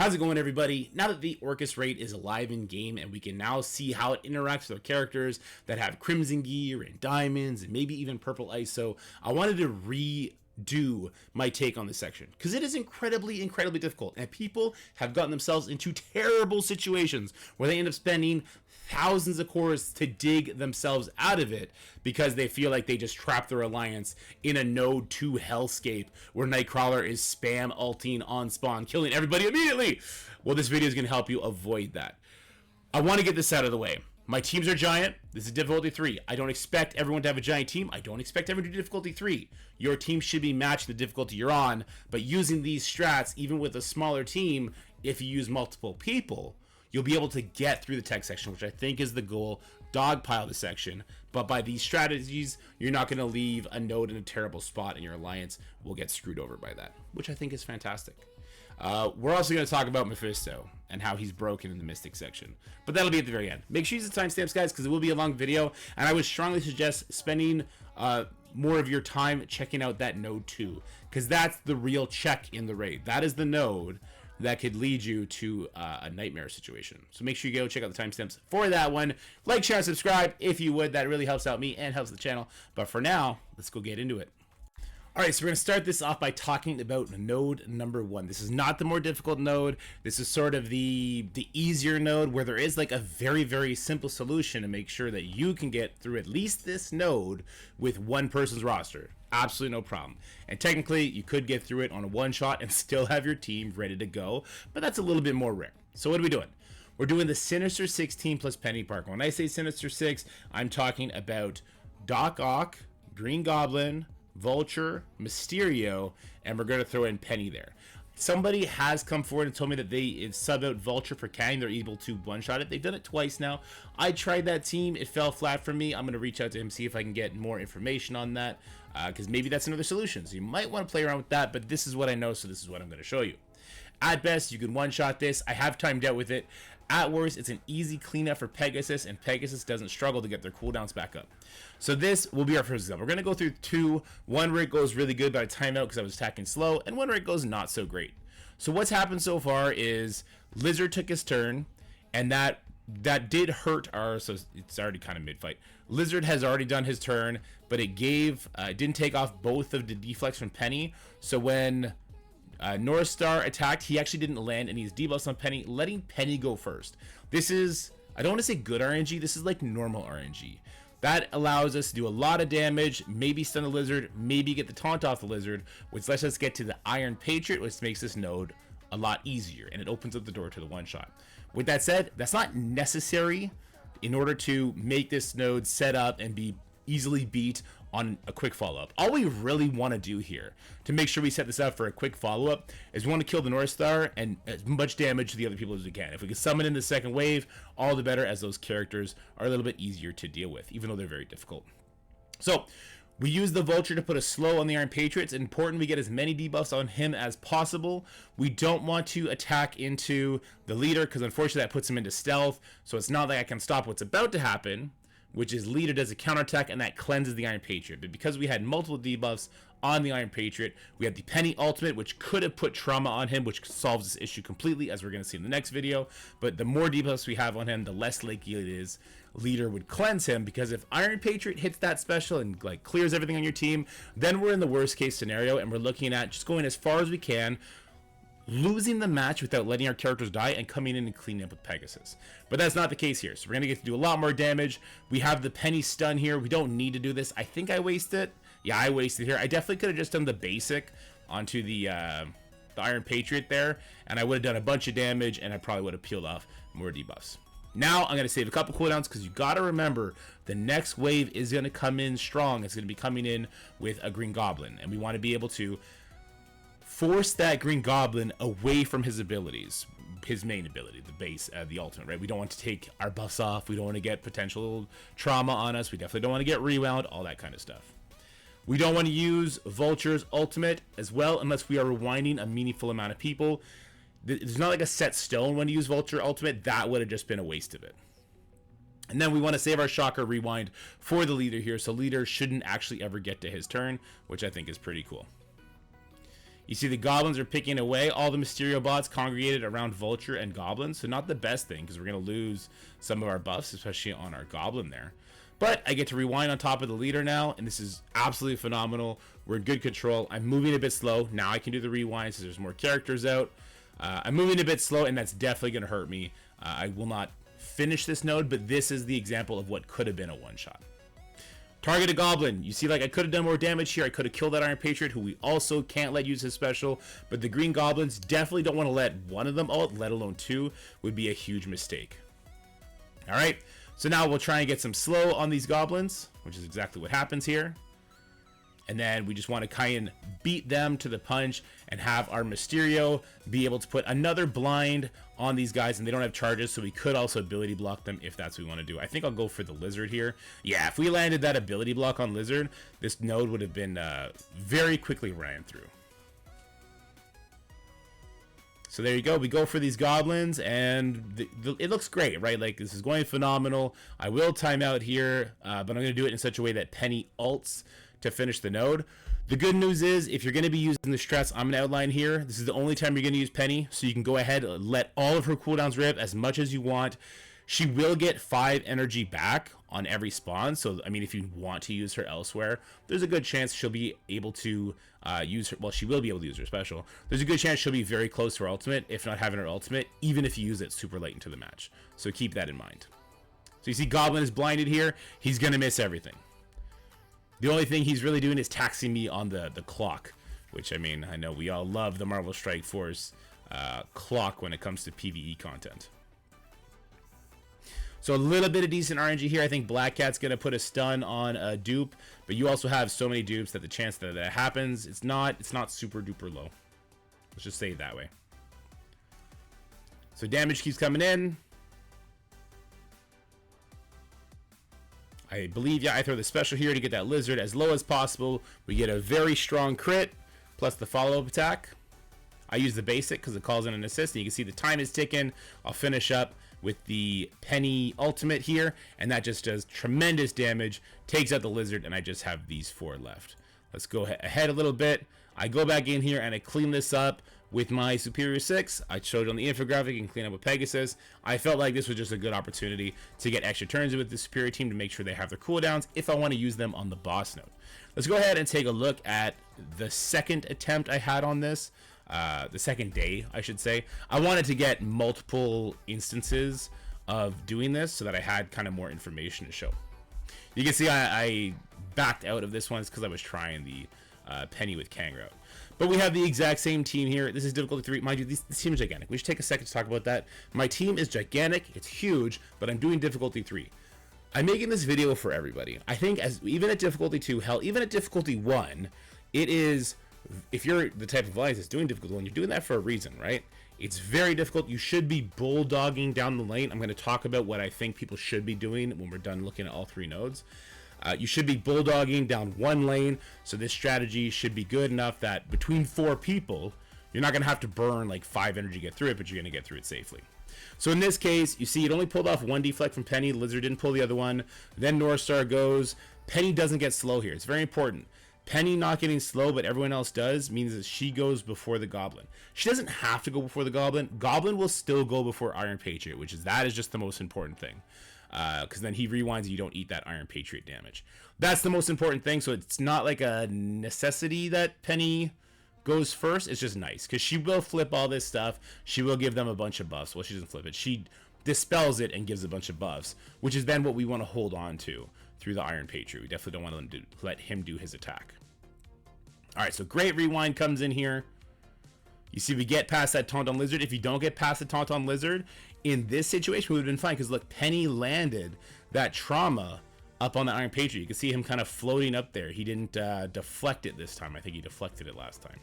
How's it going, everybody? Now that the Orchis raid is alive in game and we can now see how it interacts with our characters that have crimson gear and diamonds and maybe even purple ISO, I wanted to redo my take on this section because it is incredibly difficult, and people have gotten themselves into terrible situations where they end up spending thousands of cores to dig themselves out of it because they feel like they just trapped their alliance in a node 2 hellscape where Nightcrawler is spam ulting on spawn, killing everybody immediately. Well, this video is going to help you avoid that. I want to get this out of the way. My teams are giant. This is difficulty 3. I don't expect everyone to have a giant team. I don't expect everyone to do difficulty 3. Your team should be matching the difficulty you're on, but using these strats, even with a smaller team, if you use multiple people, you'll be able to get through the tech section, which I think is the goal. Dogpile the section, but by these strategies, you're not going to leave a node in a terrible spot, and your alliance will get screwed over by that, which I think is fantastic. We're also going to talk about Mephisto and how he's broken in the Mystic section, but that'll be at the very end. Make sure you use the timestamps, guys, because it will be a long video, and I would strongly suggest spending more of your time checking out that node 2, because that's the real check in the raid. That is the node that could lead you to a nightmare situation. So make sure you go check out the timestamps for that one. Like, share, and subscribe if you would. That really helps out me and helps the channel. But for now, let's go get into it. All right, so we're going to start this off by talking about node number 1. This is not the more difficult node. This is sort of the easier node where there is like a very simple solution to make sure that you can get through at least this node with one person's roster. Absolutely no problem. And technically, you could get through it on a one-shot and still have your team ready to go, but that's a little bit more rare. So what are we doing? We're doing the Sinister 6 team plus Penny Parker. When I say Sinister 6, I'm talking about Doc Ock, Green Goblin, Vulture, Mysterio, and we're going to throw in Penny there. Somebody has come forward and told me that they sub out Vulture for Kang. They're able to one-shot it. They've done it twice now. I tried that team. It fell flat for me. I'm going to reach out to him, see if I can get more information on that, because maybe that's another solution. So you might want to play around with that, but this is what I know, so this is what I'm going to show you. At best, you can one-shot this. I have timed out with it. At worst, it's an easy cleanup for Pegasus, and Pegasus doesn't struggle to get their cooldowns back up. So this will be our first example. We're going to go through 2. One where it goes really good, but I timed out because I was attacking slow, and one where it goes not so great. So what's happened so far is Lizard took his turn, and that did hurt our, so it's already kind of mid-fight. Lizard has already done his turn, but it didn't take off both of the deflects from Penny. So when North Star attacked, he actually didn't land any of his debuffs on Penny, letting Penny go first. This is, I don't want to say good RNG, this is like normal RNG. That allows us to do a lot of damage, maybe stun the Lizard, maybe get the taunt off the Lizard, which lets us get to the Iron Patriot, which makes this node a lot easier, and it opens up the door to the one-shot. With that said, that's not necessary in order to make this node set up and be easily beat on a quick follow-up. All we really want to do here to make sure we set this up for a quick follow-up is we want to kill the North Star and as much damage to the other people as we can. If we can summon in the second wave, all the better, as those characters are a little bit easier to deal with, even though they're very difficult. So we use the Vulture to put a slow on the Iron Patriot. It's important we get as many debuffs on him as possible. We don't want to attack into the leader because unfortunately that puts him into stealth, so it's not like I can stop what's about to happen, which is leader does a counterattack, and that cleanses the Iron Patriot. But because we had multiple debuffs on the Iron Patriot, we had the Penny ultimate, which could have put trauma on him, which solves this issue completely, as we're going to see in the next video. But the more debuffs we have on him, the less likely it is leader would cleanse him, because if Iron Patriot hits that special and like clears everything on your team, then we're in the worst case scenario, and we're looking at just going as far as we can, losing the match without letting our characters die, and coming in and cleaning up with Pegasus. But that's not the case here, so we're going to get to do a lot more damage. We have the Penny stun here. We don't need to do this. I think I wasted. Yeah, I wasted here. I definitely could have just done the basic onto the Iron Patriot there, and I would have done a bunch of damage, and I probably would have peeled off more debuffs. Now I'm going to save a couple cooldowns, because you got to remember the next wave is going to come in strong. It's going to be coming in with a Green Goblin, and we want to be able to force that Green Goblin away from his abilities, his main ability, the base, the ultimate, right? We don't want to take our buffs off. We don't want to get potential trauma on us. We definitely don't want to get rewound, all that kind of stuff. We don't want to use Vulture's ultimate as well unless we are rewinding a meaningful amount of people. There's not like a set stone when to use Vulture ultimate. That would have just been a waste of it. And then we want to save our Shocker rewind for the leader here, so leader shouldn't actually ever get to his turn, which I think is pretty cool. You see the goblins are picking away. All the Mysterio bots congregated around Vulture and Goblin. So not the best thing, because we're going to lose some of our buffs, especially on our Goblin there. But I get to rewind on top of the leader now, and this is absolutely phenomenal. We're in good control. I'm moving a bit slow. Now I can do the rewind since there's more characters out. I'm moving a bit slow, and that's definitely going to hurt me. I will not finish this node, but this is the example of what could have been a one-shot. Target a Goblin. You see, like, I could have done more damage here. I could have killed that Iron Patriot, who we also can't let use his special. But the Green Goblins definitely don't want to let one of them ult, let alone two. Would be a huge mistake. All right. So now we'll try and get some slow on these Goblins, which is exactly what happens here. And then we just want to kind of beat them to the punch and have our Mysterio be able to put another blind on these guys, and they don't have charges, so we could also ability block them if that's what we want to do. I think I'll go for the Lizard here. Yeah, if we landed that ability block on Lizard, this node would have been very quickly ran through. So there you go. We go for these Goblins, and it looks great, right? Like, this is going phenomenal. I will time out here, but I'm going to do it in such a way that Penny ults to finish the node. The good news is, if you're going to be using the strats I'm going to outline here, this is the only time you're going to use Penny, so you can go ahead and let all of her cooldowns rip as much as you want. She will get 5 energy back on every spawn, so I mean, if you want to use her elsewhere, there's a good chance she'll be able to use her, well, she will be able to use her special. There's a good chance she'll be very close to her ultimate, if not having her ultimate, even if you use it super late into the match. So keep that in mind. So you see Goblin is blinded here. He's going to miss everything. The only thing he's really doing is taxing me on the clock, which, I mean, I know we all love the Marvel Strike Force clock when it comes to PvE content. So a little bit of decent RNG here. I think Black Cat's going to put a stun on a dupe, but you also have so many dupes that the chance that that happens, it's not super duper low. Let's just say it that way. So damage keeps coming in. I believe, yeah, I throw the special here to get that Lizard as low as possible. We get a very strong crit, plus the follow-up attack. I use the basic because it calls in an assist, and you can see the time is ticking. I'll finish up with the Penny ultimate here, and that just does tremendous damage, takes out the Lizard, and I just have these 4 left. Let's go ahead a little bit. I go back in here and I clean this up with my Superior 6. I showed on the infographic and clean up with Pegasus. I felt like this was just a good opportunity to get extra turns with the Superior team to make sure they have their cooldowns if I want to use them on the boss node. Let's go ahead and take a look at the second attempt I had on this. The second day, I should say. I wanted to get multiple instances of doing this so that I had kind of more information to show. You can see I backed out of this one because I was trying the Penny with Kang route. But we have the exact same team here. This is difficulty 3. Mind you, this team is gigantic. We should take a second to talk about that. My team is gigantic. It's huge, but I'm doing difficulty 3. I'm making this video for everybody. I think even at difficulty 2, hell, even at difficulty 1, it is, if you're the type of alliance that's doing difficulty 1, you're doing that for a reason, right? It's very difficult. You should be bulldogging down the lane. I'm going to talk about what I think people should be doing when we're done looking at all 3 nodes. You should be bulldogging down one lane, so this strategy should be good enough that between 4 people, you're not going to have to burn like 5 energy to get through it, but you're going to get through it safely. So in this case, you see it only pulled off 1 deflect from Penny. Lizard didn't pull the other one. Then North Star goes. Penny doesn't get slow here. It's very important. Penny not getting slow, but everyone else does, means that she goes before the Goblin. She doesn't have to go before the Goblin. Goblin will still go before Iron Patriot, that is just the most important thing. Because then he rewinds and you don't eat that Iron Patriot damage. That's the most important thing, so it's not like a necessity that Penny goes first. It's just nice, because she will flip all this stuff. She will give them a bunch of buffs. Well, she doesn't flip it. She dispels it and gives a bunch of buffs, which is then what we want to hold on to through the Iron Patriot. We definitely don't want to let him do his attack. Alright, so great rewind comes in here. You see we get past that taunt on Lizard. If you don't get past the taunt on Lizard, in this situation we would have been fine, because look, Penny landed that trauma up on the Iron Patriot. You can see him kind of floating up there. He didn't deflect it this time. I think he deflected it last time.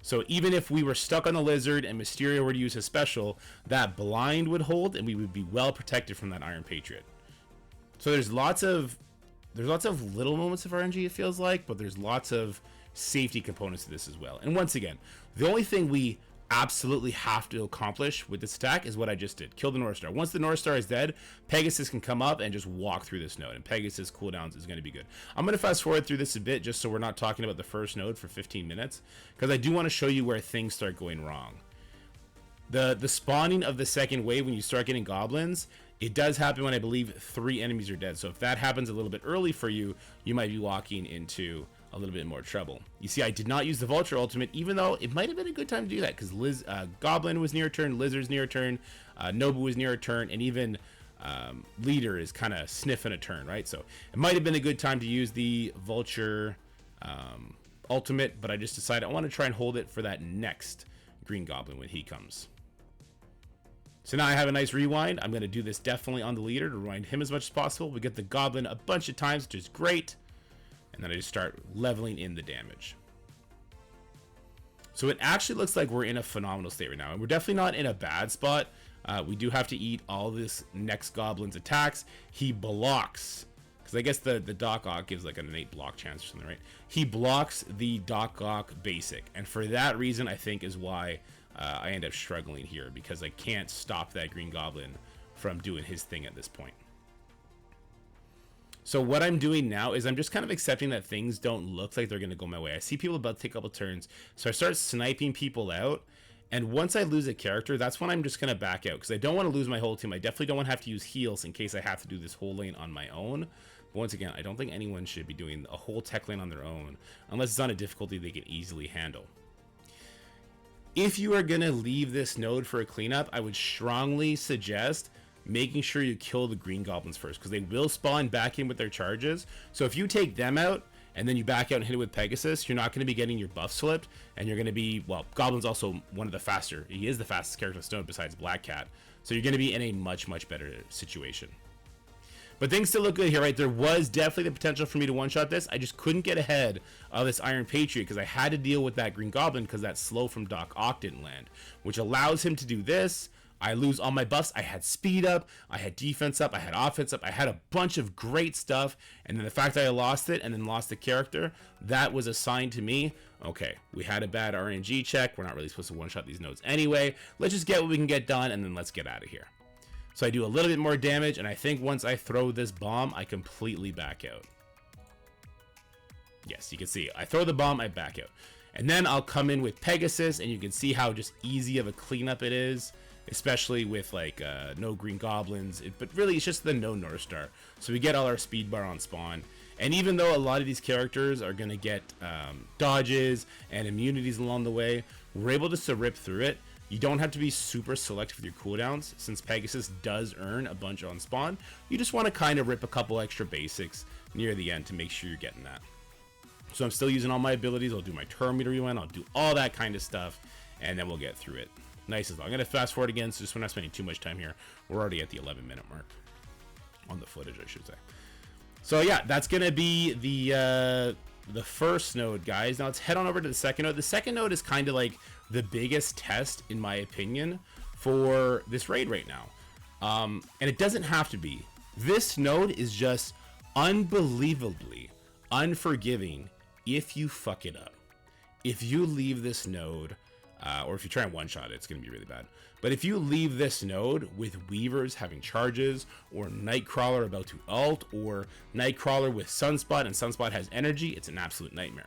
So even if we were stuck on the Lizard and Mysterio were to use his special, that blind would hold and we would be well protected from that Iron Patriot. So there's lots of little moments of RNG, it feels like, but there's lots of safety components to this as well. And once again, the only thing we absolutely have to accomplish with this attack is what I just did. Kill the North Star. Once the North Star is dead, Pegasus can come up and just walk through this node, and Pegasus cooldowns is going to be good. I'm going to fast forward through this a bit just so we're not talking about the first node for 15 minutes, because I do want to show you where things start going wrong. The spawning of the second wave, when you start getting goblins, it does happen when I believe 3 enemies are dead. So if that happens a little bit early for you, you might be walking into a little bit more trouble. You see, I did not use the Vulture ultimate, even though it might have been a good time to do that, because Goblin was near turn, Lizard's near turn, Nobu was near turn, and even Leader is kind of sniffing a turn, right? So it might have been a good time to use the Vulture ultimate, but I just decided I want to try and hold it for that next Green Goblin when he comes. So now I have a nice rewind. I'm going to do this definitely on the Leader to rewind him as much as possible. We get the Goblin a bunch of times, which is great. And then I just start leveling in the damage. So it actually looks like we're in a phenomenal state right now. And we're definitely not in a bad spot. We do have to eat all this next Goblin's attacks. He blocks, because I guess the Doc Ock gives like an innate block chance or something, right? He blocks the Doc Ock basic. And for that reason, I think is why I end up struggling here, because I can't stop that Green Goblin from doing his thing at this point. So what I'm doing now is I'm just kind of accepting that things don't look like they're going to go my way. I see people about to take a couple turns, so I start sniping people out. And once I lose a character, that's when I'm just going to back out, because I don't want to lose my whole team. I definitely don't want to have to use heals in case I have to do this whole lane on my own. But once again, I don't think anyone should be doing a whole tech lane on their own, unless it's on a difficulty they can easily handle. If you are going to leave this node for a cleanup, I would strongly suggest making sure you kill the Green Goblins first, because they will spawn back in with their charges. So if you take them out and then you back out and hit it with Pegasus, you're not going to be getting your buff slipped, and you're going to be, well, Goblin's also one of the faster. He is the fastest character in Stone besides Black Cat. So you're going to be in a much, much better situation. But things still look good here, right? There was definitely the potential for me to one-shot this. I just couldn't get ahead of this Iron Patriot because I had to deal with that Green Goblin because that slow from Doc Ock didn't land, which allows him to do this. I lose all my buffs. I had speed up, I had defense up, I had offense up, I had a bunch of great stuff, and then the fact that I lost it and then lost the character, that was a sign to me, okay, we had a bad RNG check, we're not really supposed to one-shot these nodes anyway, let's just get what we can get done and then let's get out of here. So I do a little bit more damage, and I think once I throw this bomb, I completely back out. Yes, you can see, I throw the bomb, I back out. And then I'll come in with Pegasus, and you can see how just easy of a cleanup it is. Especially with like no Green Goblins, but really it's just the no North Star. So we get all our speed bar on spawn. And even though a lot of these characters are going to get dodges and immunities along the way, we're able to rip through it. You don't have to be super selective with your cooldowns, since Pegasus does earn a bunch on spawn. You just want to kind of rip a couple extra basics near the end to make sure you're getting that. So I'm still using all my abilities. I'll do my turn meter rewind, I'll do all that kind of stuff, and then we'll get through it. Nice as well. I'm going to fast forward again, so just we're not spending too much time here. We're already at the 11-minute mark on the footage, I should say. So yeah, that's going to be the first node, guys. Now let's head on over to the second node. The second node is kind of like the biggest test, in my opinion, for this raid right now. And it doesn't have to be. This node is just unbelievably unforgiving if you fuck it up. If you leave this node, or if you try and one-shot it, it's going to be really bad. But if you leave this node with Weavers having charges, or Nightcrawler about to ult, or Nightcrawler with Sunspot, and Sunspot has energy, it's an absolute nightmare.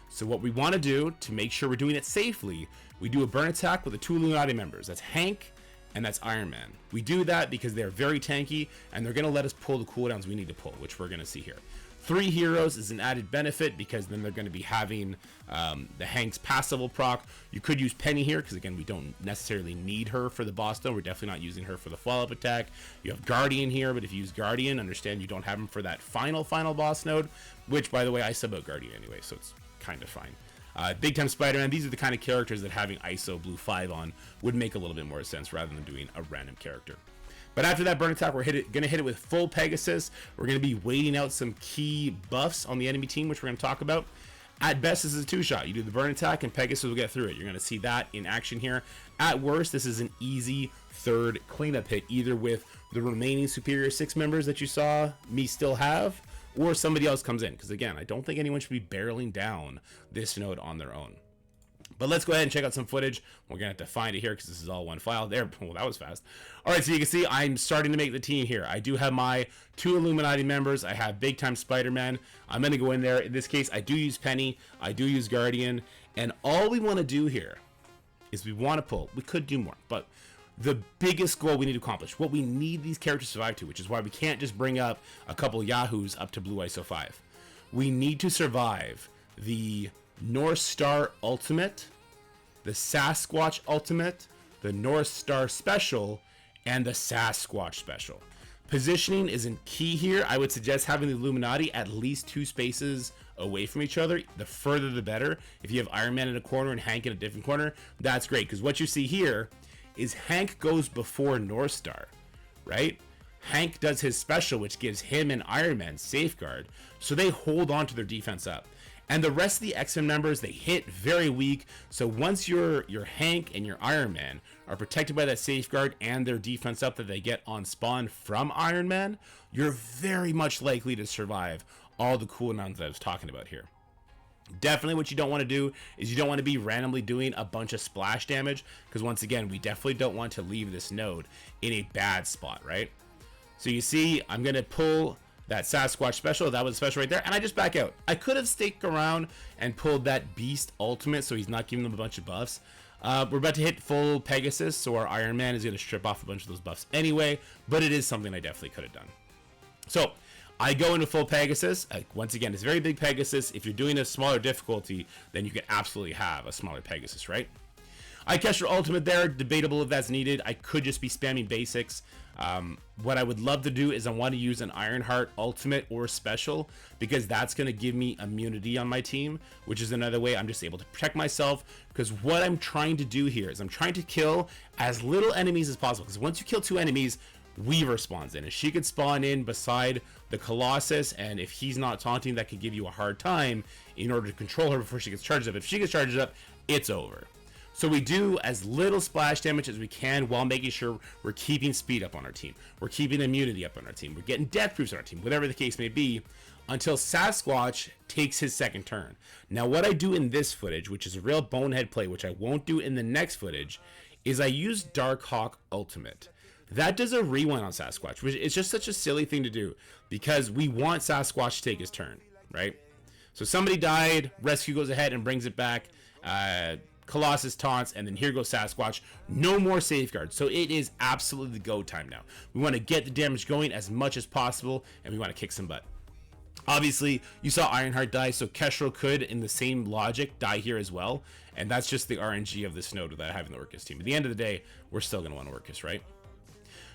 So what we want to do, to make sure we're doing it safely, we do a burn attack with the 2 Illuminati members. That's Hank, and that's Iron Man. We do that because they're very tanky, and they're going to let us pull the cooldowns we need to pull, which we're going to see here. 3 heroes is an added benefit because then they're going to be having the Hank's passive proc. You could use Penny here because, again, we don't necessarily need her for the boss though. We're definitely not using her for the follow-up attack. You have Guardian here, but if you use Guardian, understand you don't have him for that final boss node, which, by the way, I sub out Guardian anyway, so it's kind of fine. Big Time Spider-Man, these are the kind of characters that having ISO Blue 5 on would make a little bit more sense rather than doing a random character. But after that burn attack, we're going to hit it with full Pegasus. We're going to be waiting out some key buffs on the enemy team, which we're going to talk about. At best, this is a 2-shot. You do the burn attack, and Pegasus will get through it. You're going to see that in action here. At worst, this is an easy 3rd cleanup hit, either with the remaining Superior 6 members that you saw me still have, or somebody else comes in. Because, again, I don't think anyone should be barreling down this node on their own. But let's go ahead and check out some footage. We're going to have to find it here because this is all one file. There, well, that was fast. All right, so you can see I'm starting to make the team here. I do have my 2 Illuminati members. I have Big Time Spider-Man. I'm going to go in there. In this case, I do use Penny. I do use Guardian. And all we want to do here is we want to pull. We could do more, but the biggest goal we need to accomplish, what we need these characters to survive to, which is why we can't just bring up a couple Yahoos up to Blue ISO 5. We need to survive the North Star Ultimate, the Sasquatch Ultimate, the North Star Special, and the Sasquatch Special. Positioning isn't key here. I would suggest having the Illuminati at least 2 spaces away from each other. The further the better. If you have Iron Man in a corner and Hank in a different corner, that's great, because what you see here is Hank goes before North Star, right? Hank does his special, which gives him and Iron Man safeguard, so they hold on to their defense up. And the rest of the X-Men members, they hit very weak. So once your Hank and your Iron Man are protected by that safeguard and their defense up that they get on spawn from Iron Man, you're very much likely to survive all the cooldowns that I was talking about here. Definitely what you don't want to do is you don't want to be randomly doing a bunch of splash damage, because once again, we definitely don't want to leave this node in a bad spot, right? So you see, I'm going to pull that Sasquatch special. That was a special right there, and I just back out. I could have stayed around and pulled that Beast Ultimate so he's not giving them a bunch of buffs. We're about to hit full Pegasus, so our Iron Man is going to strip off a bunch of those buffs anyway, but it is something I definitely could have done. So I go into full Pegasus. Once again, it's very big Pegasus. If you're doing a smaller difficulty, then you can absolutely have a smaller Pegasus, right? I catch your ultimate there. Debatable if that's needed. I could just be spamming basics. What I would love to do is I want to use an Ironheart ultimate or special, because that's going to give me immunity on my team, which is another way I'm just able to protect myself. Because what I'm trying to do here is I'm trying to kill as little enemies as possible, because once you kill 2 enemies, Weaver spawns in, and she could spawn in beside the Colossus, and if he's not taunting, that could give you a hard time in order to control her before she gets charged up. If she gets charged up, it's over. So we do as little splash damage as we can while making sure we're keeping speed up on our team. We're keeping immunity up on our team. We're getting death proofs on our team, whatever the case may be, until Sasquatch takes his second turn. Now what I do in this footage, which is a real bonehead play, which I won't do in the next footage, is I use Darkhawk Ultimate. That does a rewind on Sasquatch, which is just such a silly thing to do, because we want Sasquatch to take his turn, right? So somebody died, Rescue goes ahead and brings it back, Colossus taunts, and then here goes Sasquatch. No more safeguards, so it is absolutely the go time now. We want to get the damage going as much as possible, and we want to kick some butt. Obviously, you saw Ironheart die, so Kestrel could, in the same logic, die here as well, and that's just the RNG of this node without having the Orchis team. At the end of the day, we're still going to want Orchis, right?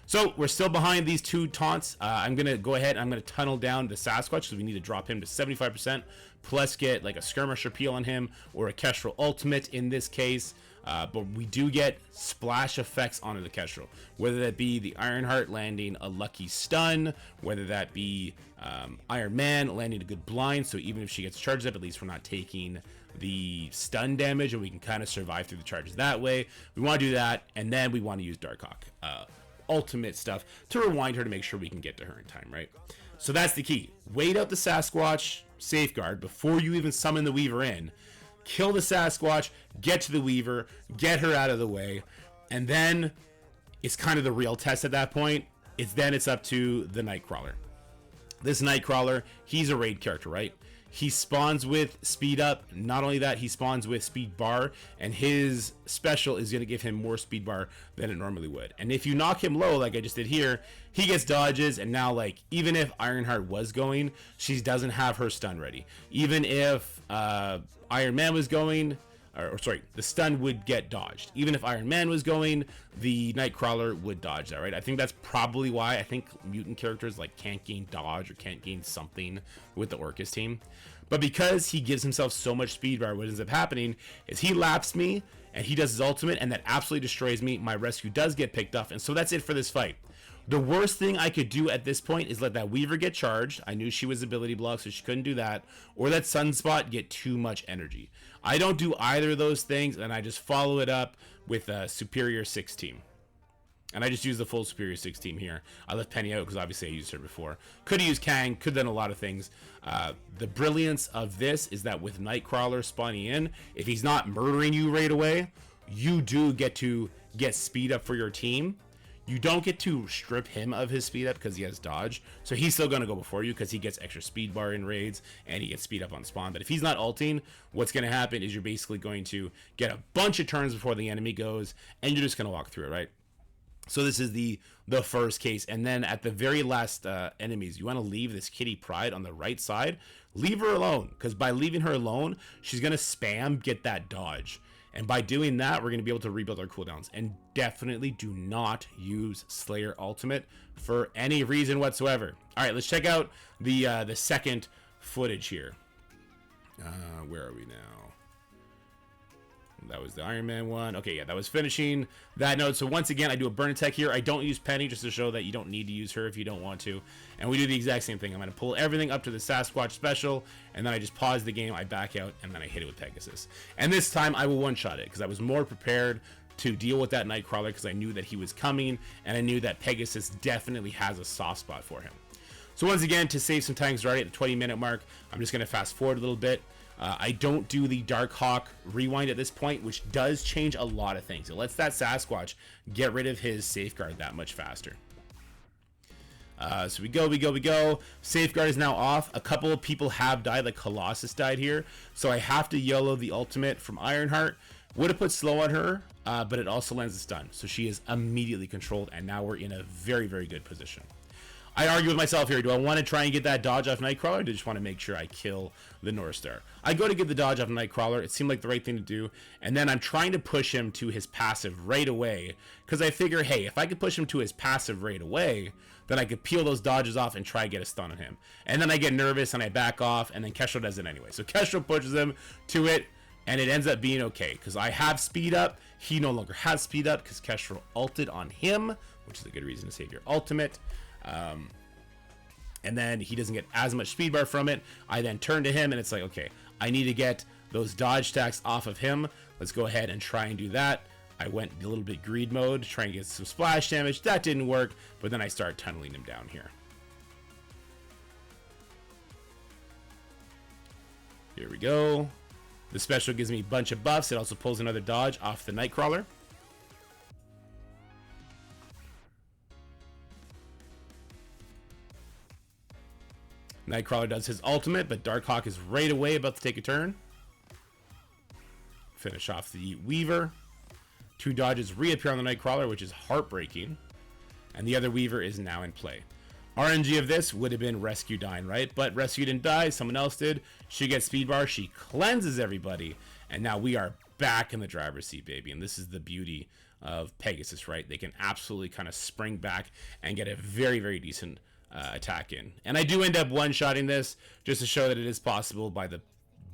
So we're still behind these 2 taunts. I'm going to go ahead, I'm going to tunnel down the Sasquatch, so we need to drop him to 75%, plus get like a Skirmisher Peel on him, or a Kestrel Ultimate in this case. But we do get splash effects onto the Kestrel, whether that be the Ironheart landing a lucky stun, whether that be Iron Man landing a good blind, so even if she gets charged up, at least we're not taking the stun damage, and we can kind of survive through the charges that way. We want to do that, and then we want to use Darkhawk ultimate stuff to rewind her to make sure we can get to her in time, right? So that's the key. Wait out the Sasquatch safeguard before you even summon the Weaver in. Kill the Sasquatch, get to the Weaver, get her out of the way, and then it's kind of the real test at that point. It's up to the Nightcrawler. This Nightcrawler, he's a raid character, right? He spawns with speed up. Not only that, he spawns with speed bar, and his special is going to give him more speed bar than it normally would. And if you knock him low, like I just did here, he gets dodges, and now, like, even if Ironheart was going, she doesn't have her stun ready. Even if Iron Man was going, the stun would get dodged. Even if Iron Man was going, the Nightcrawler would dodge that, right? I think that's probably why I think mutant characters like can't gain dodge or can't gain something with the Orchis team. But because he gives himself so much speed bar, what ends up happening is he laps me and he does his ultimate, and that absolutely destroys me. My rescue does get picked off, and so that's it for this fight. The worst thing I could do at this point is let that Weaver get charged. I knew she was ability block, so she couldn't do that. Or let Sunspot get too much energy. I don't do either of those things, and I just follow it up with a Superior 6 team. And I just used the full Superior 6 team here. I left Penny out because obviously I used her before. Could have used Kang, could have done a lot of things. The brilliance of this is that with Nightcrawler spawning in, if he's not murdering you right away, you do get to get speed up for your team. You don't get to strip him of his speed up because he has dodge. So he's still going to go before you because he gets extra speed bar in raids and he gets speed up on spawn. But if he's not ulting, what's going to happen is you're basically going to get a bunch of turns before the enemy goes and you're just going to walk through it, right? So this is the first case. And then at the very last enemies, you want to leave this Kitty Pryde on the right side. Leave her alone because by leaving her alone, she's going to spam get that dodge. And by doing that, we're going to be able to rebuild our cooldowns. And definitely do not use Slayer Ultimate for any reason whatsoever. All right, let's check out the second footage here. Where are we now? That was the Iron Man one. Okay, yeah, that was finishing that node. So once again, I do a burn attack here. I don't use Penny just to show that you don't need to use her if you don't want to. And we do the exact same thing. I'm going to pull everything up to the Sasquatch special, and then I just pause the game, I back out, and then I hit it with Pegasus. And this time, I will one-shot it, because I was more prepared to deal with that Nightcrawler, because I knew that he was coming, and I knew that Pegasus definitely has a soft spot for him. So once again, to save some time, right at the 20-minute mark, I'm just going to fast forward a little bit. I don't do the Darkhawk rewind at this point, which does change a lot of things. It lets that Sasquatch get rid of his safeguard that much faster. So we go. Safeguard is now off. A couple of people have died, like Colossus died here. So I have to YOLO the ultimate from Ironheart. Would have put slow on her, but it also lands a stun. So she is immediately controlled, and now we're in a very, very good position. I argue with myself here. Do I want to try and get that dodge off Nightcrawler, or do I just want to make sure I kill the North Star? I go to get the dodge off Nightcrawler. It seemed like the right thing to do. And then I'm trying to push him to his passive right away. Because I figure, hey, if I could push him to his passive right away, then I could peel those dodges off and try to get a stun on him. And then I get nervous and I back off. And then Kestrel does it anyway. So Kestrel pushes him to it. And it ends up being okay. Because I have speed up. He no longer has speed up. Because Kestrel ulted on him. Which is a good reason to save your ultimate. And then he doesn't get as much speed bar from it. I then turn to him and it's like, okay, I need to get those dodge stacks off of him. Let's go ahead and try and do that. I went a little bit greed mode, trying to get some splash damage. That didn't work, but then I start tunneling him down here. Here we go. The special gives me a bunch of buffs. It also pulls another dodge off the Nightcrawler. Nightcrawler does his ultimate, but Darkhawk is right away about to take a turn. Finish off the Weaver. 2 dodges reappear on the Nightcrawler, which is heartbreaking. And the other Weaver is now in play. RNG of this would have been Rescue dying, right? But Rescue didn't die. Someone else did. She gets speed bar. She cleanses everybody. And now we are back in the driver's seat, baby. And this is the beauty of Pegasus, right? They can absolutely kind of spring back and get a very, very decent attack in. And I do end up one-shotting this just to show that it is possible by the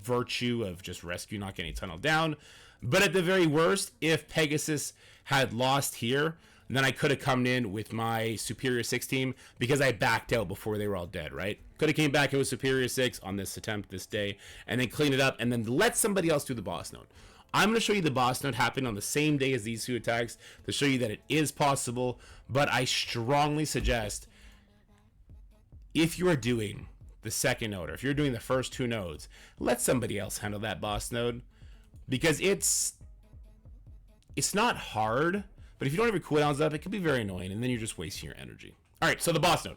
virtue of just Rescue not getting tunneled down. But at the very worst, if Pegasus had lost here, then I could have come in with my Superior 6 team because I backed out before they were all dead, right? Could have came back with Superior 6 on this attempt this day and then clean it up and then let somebody else do the boss node. I'm going to show you the boss node happen on the same day as these 2 attacks to show you that it is possible, but I strongly suggest if you are doing the second node, or if you're doing the first 2 nodes, let somebody else handle that boss node, because it's not hard, but if you don't have your cooldowns up, it can be very annoying, and then you're just wasting your energy. All right, so the boss node.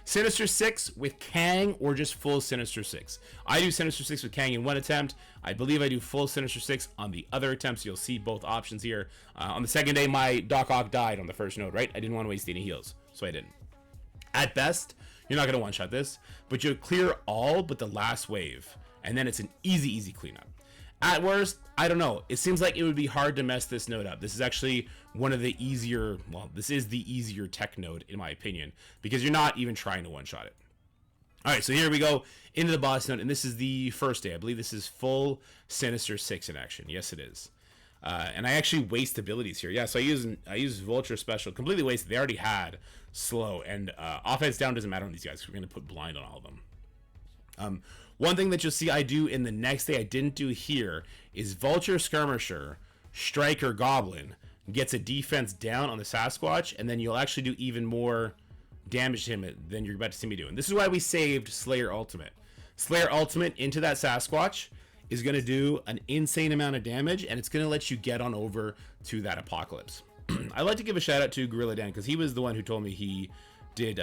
Sinister 6 with Kang, or just full Sinister 6. I do Sinister 6 with Kang in one attempt. I believe I do full Sinister 6 on the other attempt, so you'll see both options here. On the second day, my Darkhawk died on the first node, right? I didn't want to waste any heals, so I didn't. At best, you're not going to one-shot this, but you'll clear all but the last wave, and then it's an easy cleanup. At worst, I don't know. It seems like it would be hard to mess this node up. This is actually one of the easier, well, this is the easier tech node, in my opinion, because you're not even trying to one-shot it. All right, so here we go into the boss node, and this is the first day. I believe this is full Sinister 6 in action. Yes, it is. And I actually waste abilities here. Yeah, so I use Vulture Special. Completely wasted. They already had slow. And offense down doesn't matter on these guys, because we're going to put blind on all of them. One thing that you'll see I do in the next day I didn't do here is Vulture Skirmisher, Striker Goblin, gets a defense down on the Sasquatch, and then you'll actually do even more damage to him than you're about to see me do. And this is why we saved Slayer Ultimate. Slayer Ultimate into that Sasquatch is going to do an insane amount of damage, and it's going to let you get on over to that Apocalypse. I'd like to give a shout out to Gorilla Dan, because he was the one who told me he did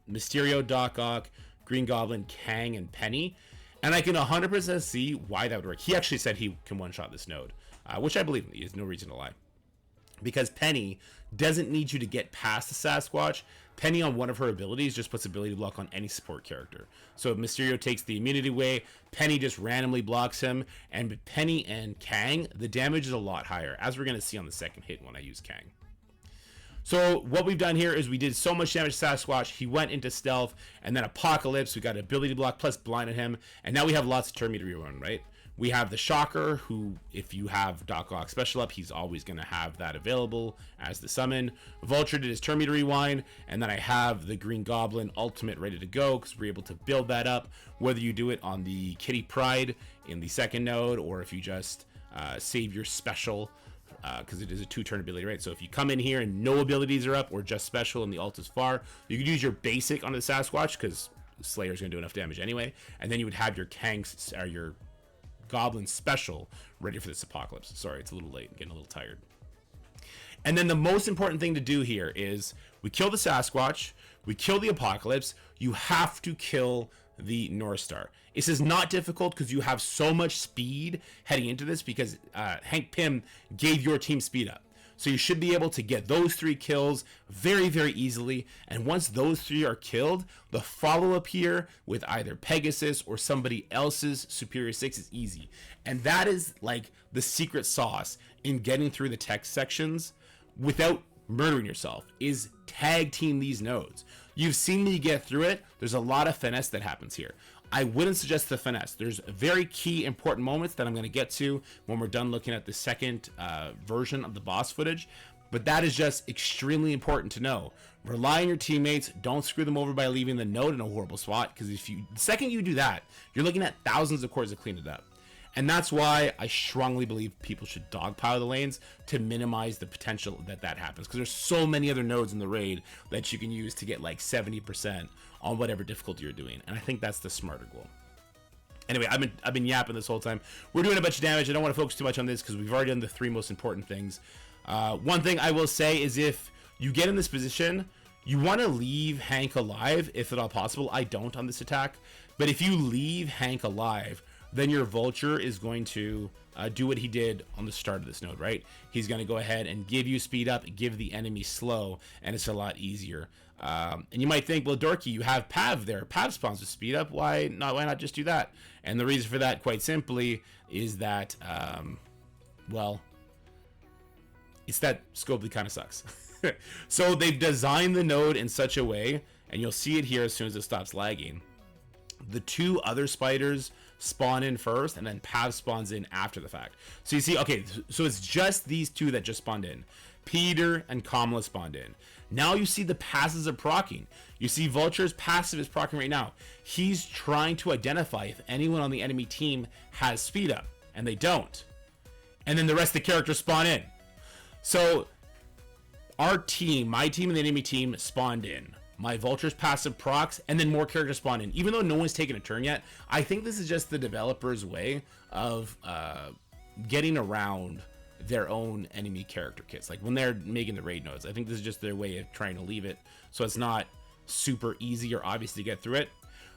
Mysterio, Doc Ock, Green Goblin, Kang, and Penny. And I can 100% see why that would work. He actually said he can one-shot this node, which I believe in. He has no reason to lie. Because Penny doesn't need you to get past the Sasquatch. Penny on one of her abilities just puts ability block on any support character. So if Mysterio takes the immunity away, Penny just randomly blocks him. And with Penny and Kang, the damage is a lot higher, as we're going to see on the second hit when I use Kang. So what we've done here is we did so much damage to Sasquatch, he went into stealth, and then Apocalypse, we got ability block plus blinded him, and now we have lots of turn meter rerun, right? We have the Shocker, who, if you have Doc Ock special up, he's always going to have that available as the summon. Vulture did his turn meter rewind, and then I have the Green Goblin Ultimate ready to go, because we're able to build that up, whether you do it on the Kitty Pride in the second node, or if you just save your special, because it is a 2-turn ability, right? So if you come in here and no abilities are up, or just special and the ult is far, you could use your basic on the Sasquatch, because Slayer's going to do enough damage anyway, and then you would have your Kang's, or your Goblin special ready for this Apocalypse. Sorry, it's a little late. I'm getting a little tired. And then the most important thing to do here is we kill the Sasquatch, we kill the Apocalypse, you have to kill the North Star. This is not difficult because you have so much speed heading into this, because Hank Pym gave your team speed up. So you should be able to get those 3 kills very, very easily. And once those 3 are killed, the follow-up here with either Pegasus or somebody else's Superior 6 is easy. And that is like the secret sauce in getting through the text sections without murdering yourself, is tag team these nodes. You've seen me get through it. There's a lot of finesse that happens here. I wouldn't suggest the finesse. There's very key important moments that I'm going to get to when we're done looking at the second version of the boss footage, but that is just extremely important to know. Rely on your teammates. Don't screw them over by leaving the node in a horrible spot, because the second you do that, you're looking at thousands of cores to clean it up. And that's why I strongly believe people should dogpile the lanes to minimize the potential that happens, because there's so many other nodes in the raid that you can use to get like 70% on whatever difficulty you're doing, and I think that's the smarter goal. Anyway, I've been yapping this whole time. We're doing a bunch of damage. I don't want to focus too much on this because we've already done the 3 most important things. One thing I will say is, if you get in this position, you want to leave Hank alive if at all possible. I don't on this attack, but if you leave Hank alive, then your Vulture is going to do what he did on the start of this node, right? He's going to go ahead and give you speed up, give the enemy slow, and it's a lot easier. And you might think, well, Dorky, you have Pav there. Pav spawns with speed up. Why not just do that? And the reason for that, quite simply, is that, well, it's that Scopely kind of sucks. So they've designed the node in such a way, and you'll see it here as soon as it stops lagging. The 2 other spiders spawn in first, and then Pav spawns in after the fact. So you see, okay, so it's just these 2 that just spawned in. Peter and Kamala spawned in. Now you see the passives are proccing. You see Vulture's passive is proccing right now. He's trying to identify if anyone on the enemy team has speed up, and they don't. And then the rest of the characters spawn in. So our team, my team and the enemy team, spawned in. My Vulture's passive procs, and then more characters spawn in. Even though no one's taken a turn yet, I think this is just the developer's way of getting around their own enemy character kits. Like when they're making the raid nodes, I think this is just their way of trying to leave it so it's not super easy or obvious to get through it.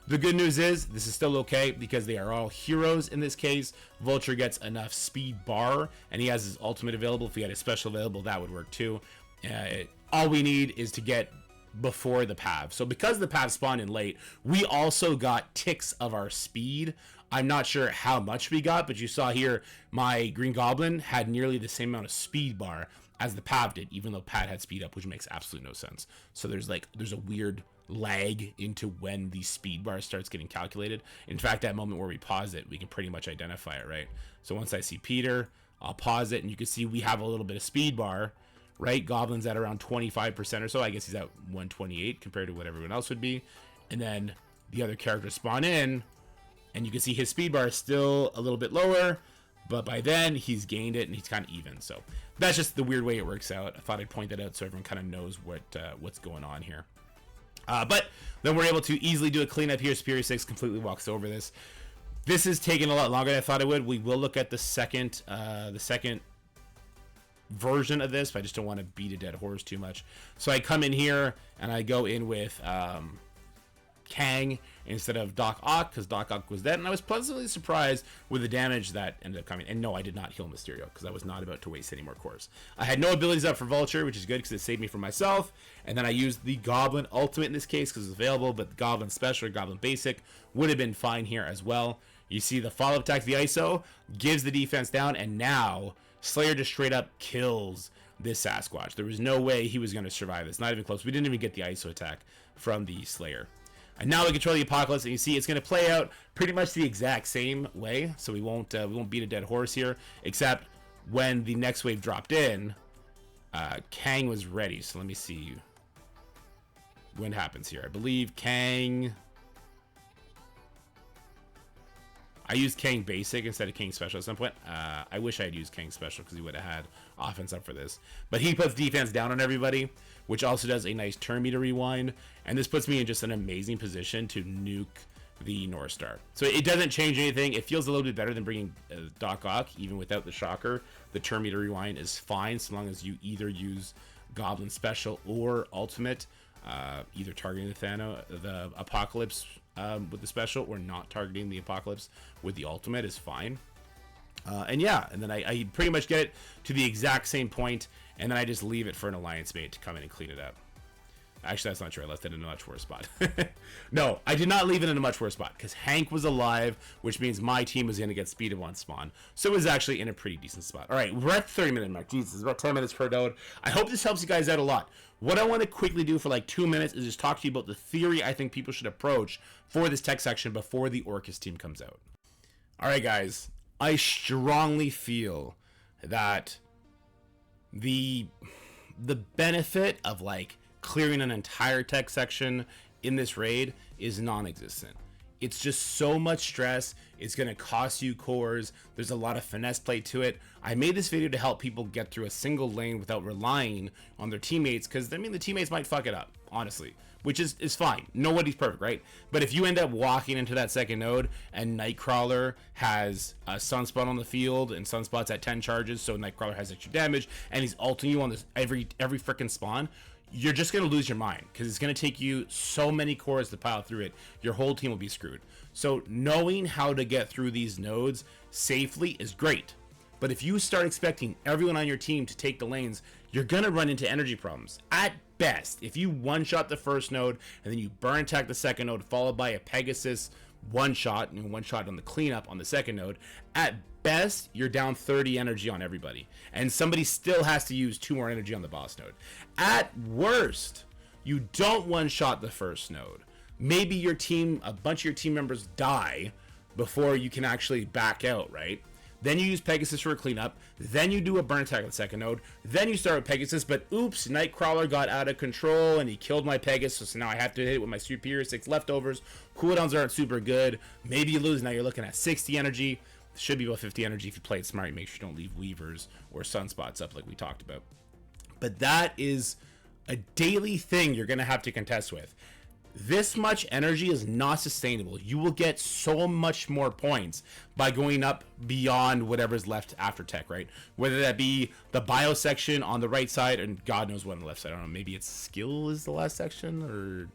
The good news is this is still okay because they are all heroes in this case. Vulture gets enough speed bar, and he has his ultimate available. If he had a special available, that would work too. All we need is to get before the Pav. So because the Pav spawned in late, we also got ticks of our speed. I'm not sure how much we got, but you saw here my Green Goblin had nearly the same amount of speed bar as the Pav did, even though Pat had speed up, which makes absolutely no sense. So there's a weird lag into when the speed bar starts getting calculated. In fact, that moment where we pause it, we can pretty much identify it, right? So once I see Peter, I'll pause it, and you can see we have a little bit of speed bar, right? Goblin's at around 25% or so. I guess he's at 128 compared to what everyone else would be. And then the other characters spawn in, and you can see his speed bar is still a little bit lower, but by then he's gained it and he's kind of even. So that's just the weird way it works out. I thought I'd point that out so everyone kind of knows what's going on here. But then we're able to easily do a cleanup here. Superior 6 completely walks over this. This is taking a lot longer than I thought it would. We will look at the second version of this, but I just don't want to beat a dead horse too much. So I come in here and I go in with Kang instead of Doc Ock, because Doc Ock was dead, and I was pleasantly surprised with the damage that ended up coming. And no, I did not heal Mysterio, because I was not about to waste any more cores. I had no abilities up for Vulture, which is good because it saved me from myself, and then I used the Goblin Ultimate in this case because it's available, but the Goblin Special or Goblin Basic would have been fine here as well. You see the follow-up attack, the ISO, gives the defense down, and now Slayer just straight up kills this Sasquatch. There was no way he was going to survive this, not even close. We didn't even get the ISO attack from the Slayer. And now we control the Apocalypse, and you see it's going to play out pretty much the exact same way. So we won't beat a dead horse here, except when the next wave dropped in, Kang was ready. So let me see what happens here. I believe Kang. I used Kang Basic instead of Kang Special at some point. I wish I had used Kang Special because he would have had offense up for this. But he puts defense down on everybody, which also does a nice turn meter rewind. And this puts me in just an amazing position to nuke the North Star. So it doesn't change anything. It feels a little bit better than bringing Doc Ock, even without the Shocker. The turn meter rewind is fine so long as you either use Goblin Special or Ultimate, either targeting the Apocalypse with the Special or not targeting the Apocalypse with the Ultimate is fine. And yeah, and then I pretty much get it to the exact same point, and then I just leave it for an alliance mate to come in and clean it up. Actually, that's not true. I left it in a much worse spot. No, I did not leave it in a much worse spot because Hank was alive, which means my team was going to get speed of one spawn. So it was actually in a pretty decent spot. All right, we're at the 30-minute mark. Jesus, it's about 10 minutes per node. I hope this helps you guys out a lot. What I want to quickly do for like 2 minutes is just talk to you about the theory I think people should approach for this tech section before the Orchis team comes out. All right, guys. I strongly feel that the benefit of like clearing an entire tech section in this raid is non-existent. It's just so much stress. It's going to cost you cores. There's a lot of finesse play to it. I made this video to help people get through a single lane without relying on their teammates, because I mean the teammates might fuck it up, honestly, which is fine. Nobody's perfect, right? But if you end up walking into that second node and Nightcrawler has a Sunspot on the field and Sunspot's at 10 charges, so Nightcrawler has extra damage and he's ulting you on this every freaking spawn, you're just going to lose your mind because it's going to take you so many cores to pile through it. Your whole team will be screwed. So knowing how to get through these nodes safely is great. But if you start expecting everyone on your team to take the lanes, you're going to run into energy problems. At best, if you one-shot the first node and then you burn attack the second node followed by a Pegasus one-shot and one-shot on the cleanup on the second node, at best, you're down 30 energy on everybody. And somebody still has to use 2 more energy on the boss node. At worst, you don't one-shot the first node. Maybe your team, a bunch of your team members die before you can actually back out, right? Then you use Pegasus for a cleanup. Then you do a burn attack on the second node. Then you start with Pegasus, but oops, Nightcrawler got out of control and he killed my Pegasus, so now I have to hit it with my Superior 6 leftovers. Cooldowns aren't super good. Maybe you lose. Now you're looking at 60 energy. Should be about 50 energy if you play it smart. Make sure you don't leave Weavers or Sunspots up like we talked about. But that is a daily thing you're going to have to contest with. This much energy is not sustainable. You will get so much more points by going up beyond whatever's left after tech, right? Whether that be the bio section on the right side and God knows what on the left side. I don't know. Maybe it's skill is the last section, or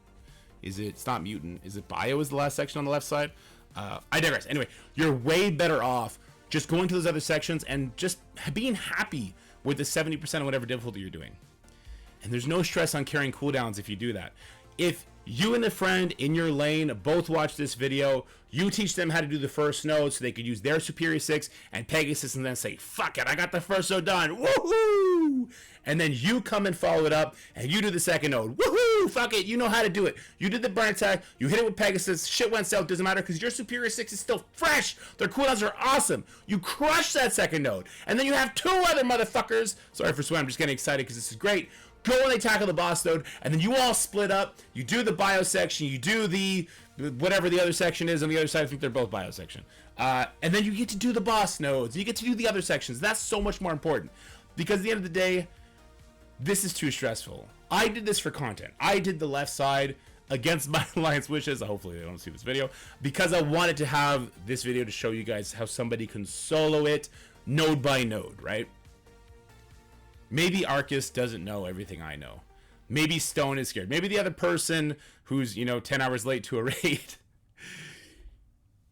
is it? It's not mutant. Is it bio is the last section on the left side? I digress. Anyway, you're way better off just going to those other sections and just being happy with the 70% of whatever difficulty you're doing. And there's no stress on carrying cooldowns if you do that. If you and a friend in your lane both watch this video, you teach them how to do the first node so they could use their Superior 6 and Pegasus and then say, fuck it, I got the first node done, woohoo! And then you come and follow it up and you do the second node, woohoo, fuck it, you know how to do it. You did the burn attack, you hit it with Pegasus, shit went south, doesn't matter because your Superior 6 is still fresh. Their cooldowns are awesome. You crush that second node. And then you have 2 other motherfuckers, sorry for swearing, I'm just getting excited because this is great, go and they tackle the boss node, and then you all split up, you do the bio section, you do the whatever the other section is on the other side. I think they're both bio section. And then you get to do the boss nodes. You get to do the other sections. That's so much more important. Because at the end of the day, this is too stressful. I did this for content. I did the left side against my alliance wishes. Hopefully they don't see this video. Because I wanted to have this video to show you guys how somebody can solo it node by node, right? Maybe Orchis doesn't know everything I know. Maybe Stone is scared. Maybe the other person who's, 10 hours late to a raid.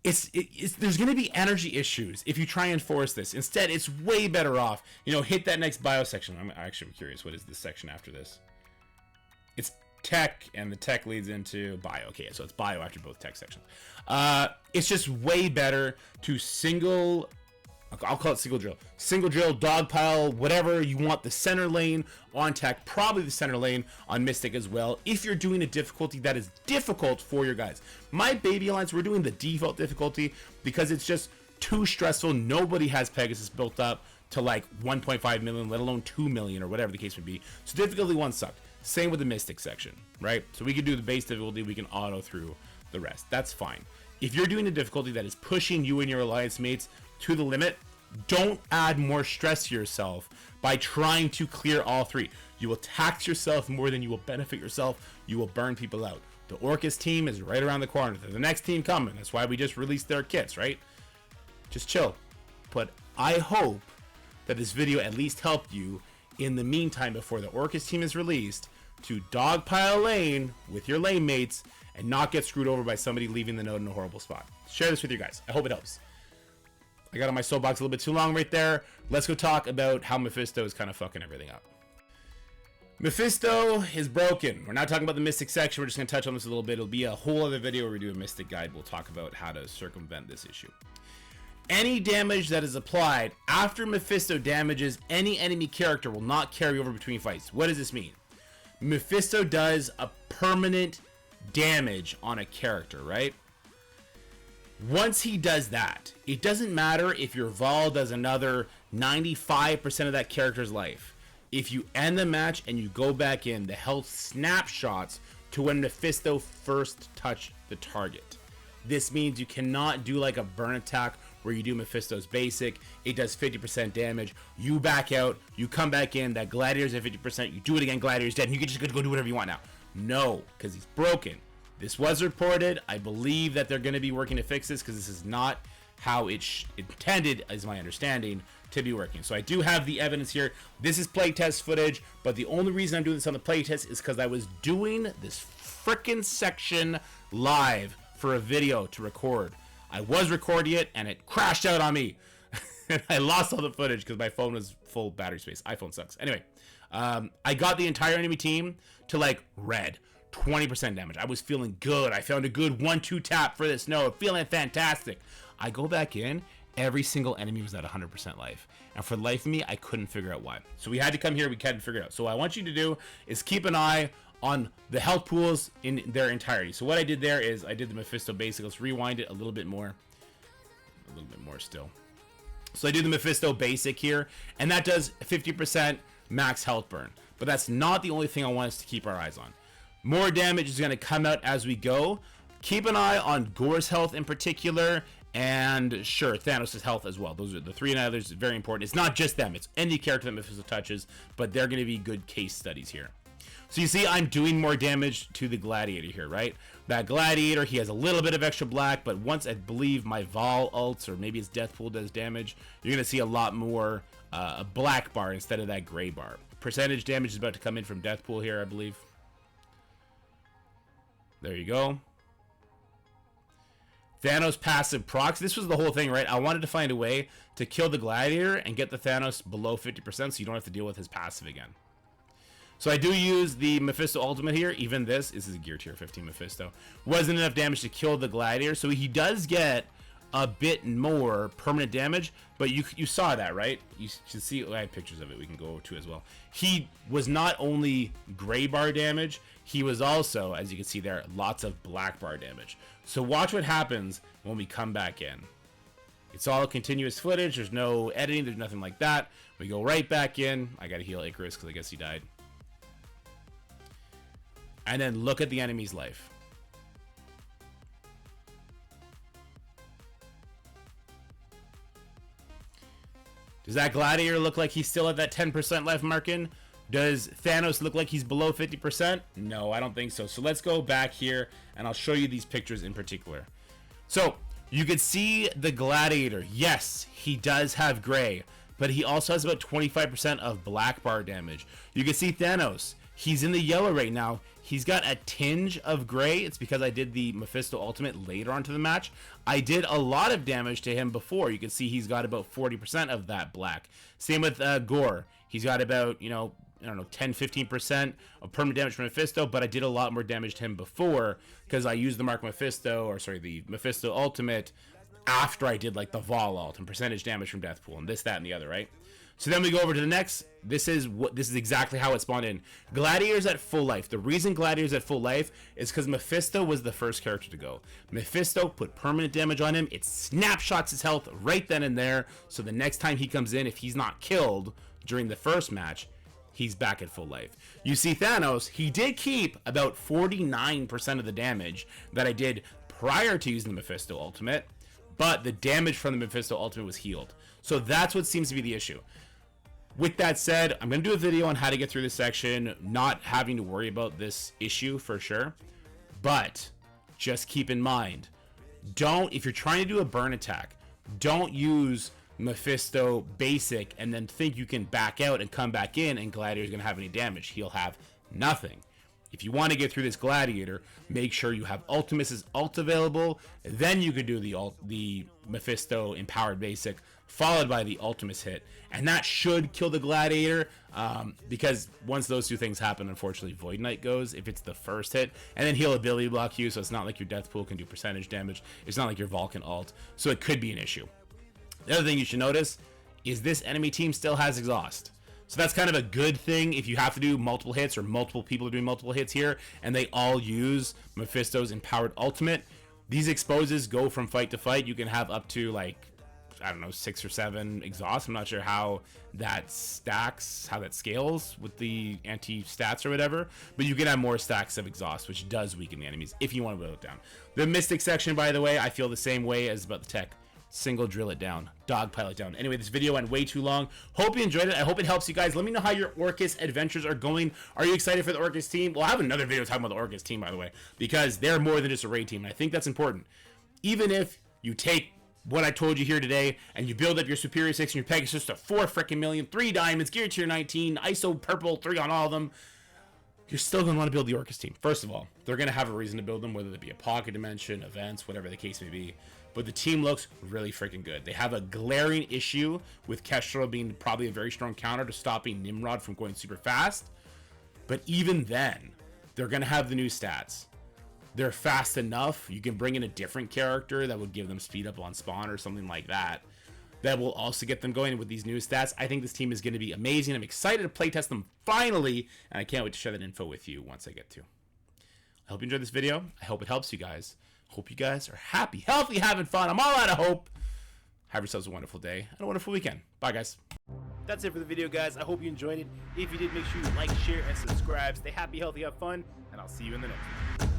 There's going to be energy issues if you try and force this. Instead, it's way better off, hit that next bio section. I'm actually curious, what is this section after this? It's tech, and the tech leads into bio. Okay, so it's bio after both tech sections. It's just way better to I'll call it single drill, dog pile, whatever you want, the center lane on tech, probably the center lane on Mystic as well, if you're doing a difficulty that is difficult for your guys. My baby alliance, we're doing the default difficulty because it's just too stressful. Nobody has Pegasus built up to like 1.5 million, let alone 2 million or whatever the case may be. So difficulty 1 sucked. Same with the Mystic section, right? So we can do the base difficulty, we can auto through the rest. That's fine. If you're doing a difficulty that is pushing you and your alliance mates to the limit, don't add more stress to yourself by trying to clear all 3. You will tax yourself more than you will benefit yourself. You will burn people out. The Orchis team is right around the corner. They're the next team coming. That's why we just released their kits, right? Just chill. But I hope that this video at least helped you in the meantime before the Orchis team is released to dogpile lane with your lane mates and not get screwed over by somebody leaving the node in a horrible spot. Share this with you guys. I hope it helps. I got on my soapbox a little bit too long right there. Let's go talk about how Mephisto is kind of fucking everything up. Mephisto is broken. We're not talking about the Mystic section. We're just going to touch on this a little bit. It'll be a whole other video where we do a Mystic guide. We'll talk about how to circumvent this issue. Any damage that is applied after Mephisto damages any enemy character will not carry over between fights. What does this mean? Mephisto does a permanent damage on a character, right? Once he does that, it doesn't matter if your Vol does another 95% of that character's life. If you end the match and you go back in, the health snapshots to when Mephisto first touched the target. This means you cannot do like a burn attack where you do Mephisto's basic, it does 50% damage, you back out, you come back in, that Gladiator's at 50%, you do it again, Gladiator's dead, and you can just go do whatever you want now. No, because he's broken. This was reported. I believe that they're going to be working to fix this because this is not how it's intended, is my understanding, to be working. So I do have the evidence here. This is playtest footage, but the only reason I'm doing this on the playtest is because I was doing this frickin' section live for a video to record. I was recording it and it crashed out on me. And I lost all the footage because my phone was full battery space. iPhone sucks. Anyway, I got the entire enemy team to like red. 20% damage. I was feeling good. I found a good 1-2 tap for this node. Feeling fantastic. I go back in. Every single enemy was at 100% life. And for the life of me, I couldn't figure out why. So we had to come here. We couldn't figure it out. So what I want you to do is keep an eye on the health pools in their entirety. So what I did there is I did the Mephisto basic. Let's rewind it a little bit more. A little bit more still. So I do the Mephisto basic here. And that does 50% max health burn. But that's not the only thing I want us to keep our eyes on. More damage is going to come out as we go. Keep an eye on Gore's health in particular, and sure, Thanos' health as well. Those are the 3 others, very important. It's not just them, it's any character that Mephisto touches, but they're going to be good case studies here. So you see, I'm doing more damage to the Gladiator here, right? That Gladiator, he has a little bit of extra black, but once I believe my Vol ults, or maybe his Death Pool does damage, you're going to see a lot more a black bar instead of that gray bar. Percentage damage is about to come in from Death Pool here, I believe. There you go. Thanos passive procs. This was the whole thing, right? I wanted to find a way to kill the Gladiator and get the Thanos below 50% so you don't have to deal with his passive again. So I do use the Mephisto ultimate here. Even this is a gear tier 15 Mephisto. Wasn't enough damage to kill the Gladiator. So he does get a bit more permanent damage, but you saw that, right? You should see, I have pictures of it we can go to as well. He was not only gray bar damage, he was also, as you can see there, lots of black bar damage. So watch what happens when we come back in. It's all continuous footage. There's no editing. There's nothing like that. We go right back in. I got to heal Icarus because I guess he died. And then look at the enemy's life. Does that Gladiator look like he's still at that 10% life marking? Does Thanos look like he's below 50%? No, I don't think so. So let's go back here and I'll show you these pictures in particular. So you can see the Gladiator. Yes, he does have gray, but he also has about 25% of black bar damage. You can see Thanos. He's in the yellow right now. He's got a tinge of gray. It's because I did the Mephisto ultimate later onto the match. I did a lot of damage to him before. You can see he's got about 40% of that black. Same with Gore. He's got about, I don't know, 10-15% of permanent damage from Mephisto, but I did a lot more damage to him before because I used the the Mephisto ultimate after I did like the Vol ult and percentage damage from Death Pool and this, that, and the other, right? So then we go over to the next. This is exactly how it spawned in. Gladiator's at full life. The reason Gladiator's at full life is because Mephisto was the first character to go. Mephisto put permanent damage on him. It snapshots his health right then and there. So the next time he comes in, if he's not killed during the first match, he's back at full life. You see Thanos, he did keep about 49% of the damage that I did prior to using the Mephisto ultimate, but the damage from the Mephisto ultimate was healed. So that's what seems to be the issue. With that said, I'm going to do a video on how to get through this section, not having to worry about this issue for sure. But just keep in mind, if you're trying to do a burn attack, don't use Mephisto basic and then think you can back out and come back in and Gladiator's going to have any damage. He'll have nothing. If you want to get through this Gladiator, make sure you have Ultimus's ult available. Then you could do the Mephisto empowered basic, followed by the Ultimus hit. And that should kill the Gladiator, because once those two things happen, unfortunately, Void Knight goes if it's the first hit. And then he'll ability block you, so it's not like your Death Pool can do percentage damage. It's not like your Vulcan ult, so it could be an issue. The other thing you should notice is this enemy team still has exhaust. So that's kind of a good thing if you have to do multiple hits or multiple people are doing multiple hits here and they all use Mephisto's empowered ultimate. These exposes go from fight to fight. You can have up to like, I don't know, 6 or 7 exhausts. I'm not sure how that stacks, how that scales with the anti-stats or whatever, but you can have more stacks of exhaust, which does weaken the enemies if you want to whittle it down. The Mystic section, by the way, I feel the same way as about the tech. Single drill it down, dogpile it down. Anyway, this video went way too long. Hope you enjoyed it. I hope it helps you guys. Let me know how your Orchis adventures are going. Are you excited for the Orchis team? Well, I have another video talking about the Orchis team, by the way, because they're more than just a raid team, and I think that's important. Even if you take what I told you here today and you build up your Superior 6 and your Pegasus to 4 freaking million, 3 diamonds, gear tier 19, ISO purple, 3 on all of them, you're still going to want to build the Orchis team. First of all, they're going to have a reason to build them, whether it be a pocket dimension, events, whatever the case may be. But the team looks really freaking good. They have a glaring issue with Kestrel being probably a very strong counter to stopping Nimrod from going super fast. But even then, they're going to have the new stats. They're fast enough. You can bring in a different character that would give them speed up on spawn or something like that. That will also get them going with these new stats. I think this team is going to be amazing. I'm excited to playtest them finally. And I can't wait to share that info with you once I get to. I hope you enjoyed this video. I hope it helps you guys. Hope you guys are happy, healthy, having fun. I'm all out of hope. Have yourselves a wonderful day and a wonderful weekend. Bye, guys. That's it for the video, guys. I hope you enjoyed it. If you did, make sure you like, share, and subscribe. Stay happy, healthy, have fun, and I'll see you in the next one.